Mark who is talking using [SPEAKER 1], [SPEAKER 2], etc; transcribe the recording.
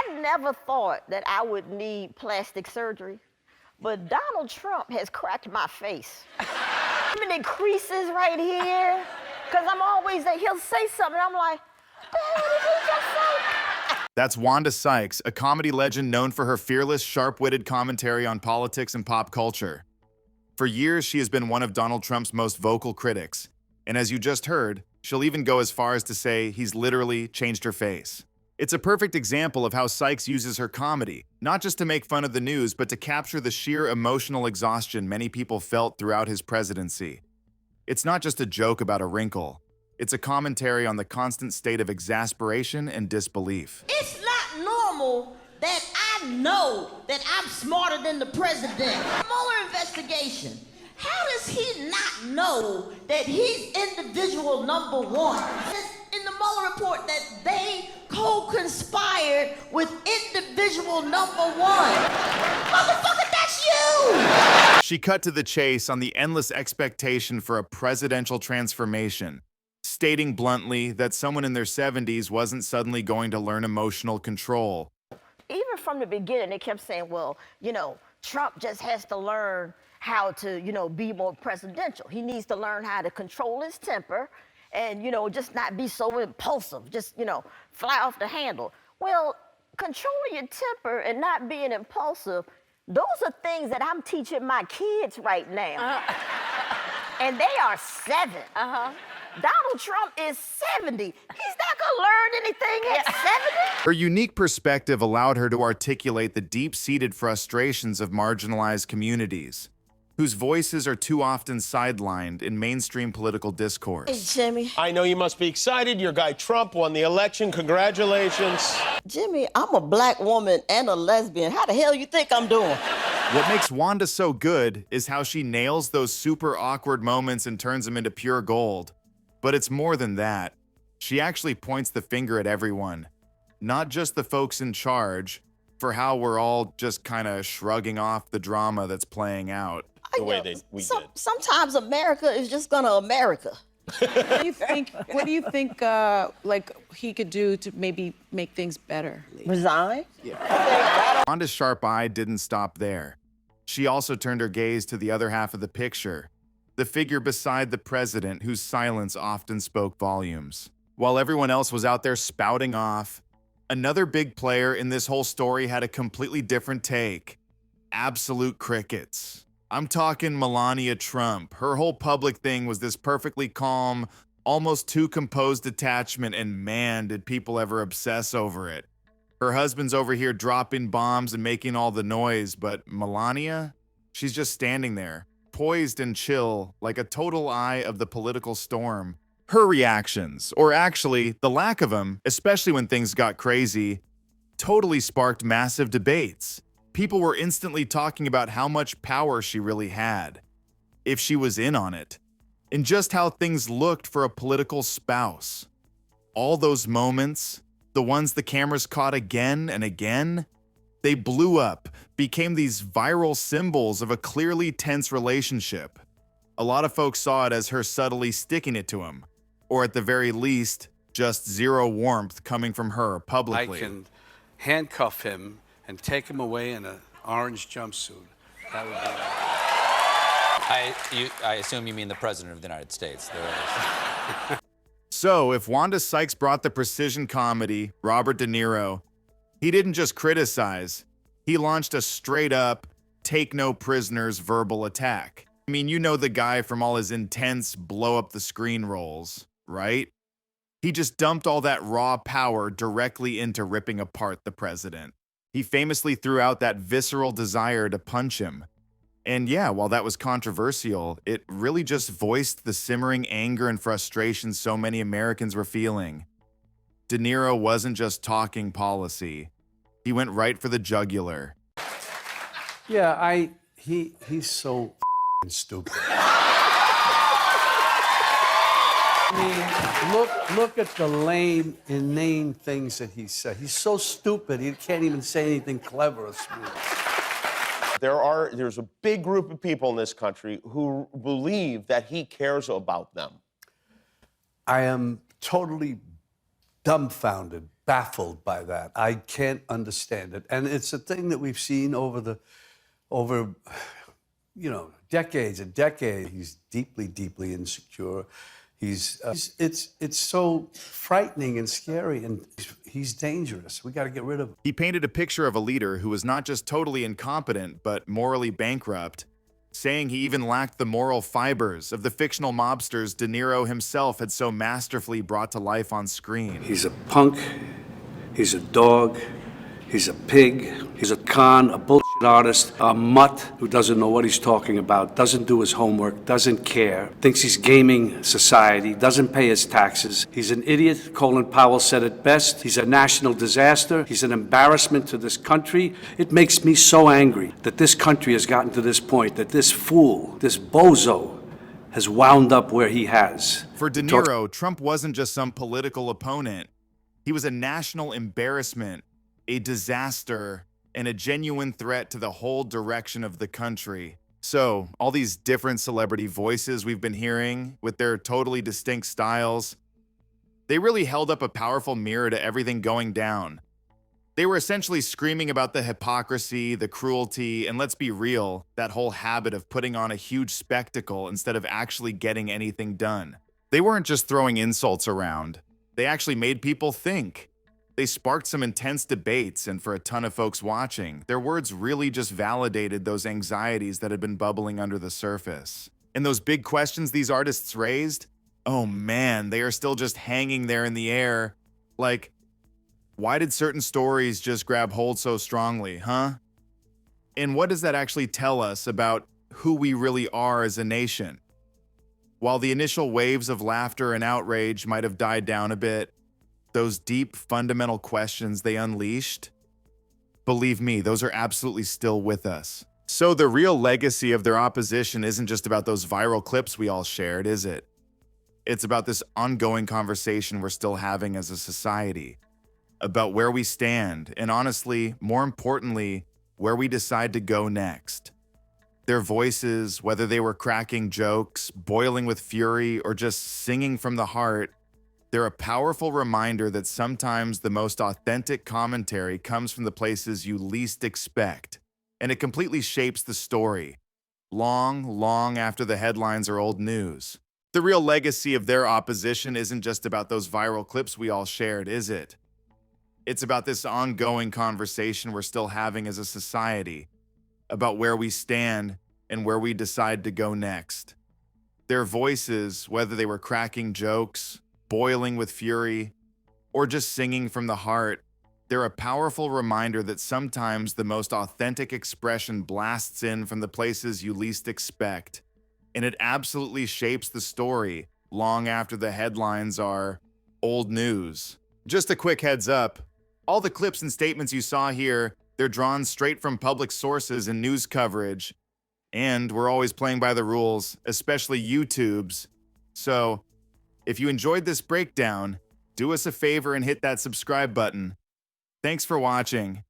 [SPEAKER 1] I never thought that I would need plastic surgery, but Donald Trump has cracked my face. The creases right here, because I'm always there. He'll say something, I'm like, what did he just say?
[SPEAKER 2] That's Wanda Sykes, a comedy legend known for her fearless, sharp-witted commentary on politics and pop culture. For years, she has been one of Donald Trump's most vocal critics, and as you just heard, she'll even go as far as to say he's literally changed her face. It's a perfect example of how Sykes uses her comedy, not just to make fun of the news, but to capture the sheer emotional exhaustion many people felt throughout his presidency. It's not just a joke about a wrinkle. It's a commentary on the constant state of exasperation and disbelief.
[SPEAKER 3] It's not normal that I know that I'm smarter than the president. Mueller investigation. How does he not know that he's individual number one? It's in the Mueller report that they co-conspired with individual number one. Motherfucker, that's you!
[SPEAKER 2] She cut to the chase on the endless expectation for a presidential transformation, stating bluntly that someone in their 70s wasn't suddenly going to learn emotional control.
[SPEAKER 1] Even from the beginning, they kept saying, well, Trump just has to learn how to, be more presidential. He needs to learn how to control his temper and, just not be so impulsive, just, fly off the handle. Well, controlling your temper and not being impulsive, those are things that I'm teaching my kids right now. And they are 7. Donald Trump is 70. He's not gonna learn anything at 70.
[SPEAKER 2] Her unique perspective allowed her to articulate the deep-seated frustrations of marginalized communities, whose voices are too often sidelined in mainstream political discourse.
[SPEAKER 1] Hey, Jimmy.
[SPEAKER 4] I know you must be excited. Your guy Trump won the election. Congratulations.
[SPEAKER 3] Jimmy, I'm a black woman and a lesbian. How the hell you think I'm doing?
[SPEAKER 2] What makes Wanda so good is how she nails those super awkward moments and turns them into pure gold. But it's more than that. She actually points the finger at everyone, not just the folks in charge, for how we're all just kind of shrugging off the drama that's playing out.
[SPEAKER 4] The way we did.
[SPEAKER 3] Sometimes America is just gonna America.
[SPEAKER 5] What do you think like he could do to maybe make things better?
[SPEAKER 3] Resign?
[SPEAKER 2] Wanda's sharp eye didn't stop there. She also turned her gaze to the other half of the picture, the figure beside the president whose silence often spoke volumes. While everyone else was out there spouting off, another big player in this whole story had a completely different take. Absolute crickets. I'm talking Melania Trump. Her whole public thing was this perfectly calm, almost too composed detachment, and man, did people ever obsess over it. Her husband's over here dropping bombs and making all the noise, but Melania, she's just standing there, poised and chill, like a total eye of the political storm. Her reactions, or actually the lack of them, especially when things got crazy, totally sparked massive debates. People were instantly talking about how much power she really had, if she was in on it, and just how things looked for a political spouse. All those moments, the ones the cameras caught again and again, they blew up, became these viral symbols of a clearly tense relationship. A lot of folks saw it as her subtly sticking it to him, or at the very least, just zero warmth coming from her publicly.
[SPEAKER 6] I can handcuff him and take him away in an orange jumpsuit. That would be...
[SPEAKER 7] I assume you mean the President of the United States. There it is.
[SPEAKER 2] So, if Wanda Sykes brought the precision comedy, Robert De Niro, he didn't just criticize, he launched a straight-up, take-no-prisoners verbal attack. I mean, you know the guy from all his intense blow-up-the-screen roles, right? He just dumped all that raw power directly into ripping apart the president. He famously threw out that visceral desire to punch him. And yeah, while that was controversial, it really just voiced the simmering anger and frustration so many Americans were feeling. De Niro wasn't just talking policy. He went right for the jugular.
[SPEAKER 6] Yeah, he's so stupid. I mean, look at the lame, inane things that he said. He's so stupid, he can't even say anything clever or smooth.
[SPEAKER 4] There's a big group of people in this country who believe that he cares about them.
[SPEAKER 6] I am totally dumbfounded, baffled by that. I can't understand it. And it's a thing that we've seen over decades and decades. He's deeply, deeply insecure. It's so frightening and scary, and he's dangerous. We got to get rid of him.
[SPEAKER 2] He painted a picture of a leader who was not just totally incompetent, but morally bankrupt, saying he even lacked the moral fibers of the fictional mobsters De Niro himself had so masterfully brought to life on screen.
[SPEAKER 6] He's a punk. He's a dog. He's a pig. He's a con, a bullshit artist, a mutt who doesn't know what he's talking about, doesn't do his homework, doesn't care, thinks he's gaming society, doesn't pay his taxes. He's an idiot. Colin Powell said it best. He's a national disaster. He's an embarrassment to this country. It makes me so angry that this country has gotten to this point, that this fool, this bozo, has wound up where he has.
[SPEAKER 2] For De Niro, Trump wasn't just some political opponent. He was a national embarrassment, a disaster, and a genuine threat to the whole direction of the country. So, all these different celebrity voices we've been hearing, with their totally distinct styles, they really held up a powerful mirror to everything going down. They were essentially screaming about the hypocrisy, the cruelty, and let's be real, that whole habit of putting on a huge spectacle instead of actually getting anything done. They weren't just throwing insults around. They actually made people think. They sparked some intense debates, and for a ton of folks watching, their words really just validated those anxieties that had been bubbling under the surface. And those big questions these artists raised, oh man, they are still just hanging there in the air. Like, why did certain stories just grab hold so strongly, huh? And what does that actually tell us about who we really are as a nation? While the initial waves of laughter and outrage might have died down a bit, those deep, fundamental questions they unleashed, believe me, those are absolutely still with us. So the real legacy of their opposition isn't just about those viral clips we all shared, is it? It's about this ongoing conversation we're still having as a society, about where we stand, and honestly, more importantly, where we decide to go next. Their voices, whether they were cracking jokes, boiling with fury, or just singing from the heart, they're a powerful reminder that sometimes the most authentic commentary comes from the places you least expect, and it completely shapes the story, long after the headlines are old news. The real legacy of their opposition isn't just about those viral clips we all shared, is it? It's about this ongoing conversation we're still having as a society, about where we stand and where we decide to go next. Their voices, whether they were cracking jokes, boiling with fury, or just singing from the heart, they're a powerful reminder that sometimes the most authentic expression blasts in from the places you least expect, and it absolutely shapes the story long after the headlines are old news. Just a quick heads up, all the clips and statements you saw here, they're drawn straight from public sources and news coverage, and we're always playing by the rules, especially YouTube's. So, if you enjoyed this breakdown, do us a favor and hit that subscribe button. Thanks for watching.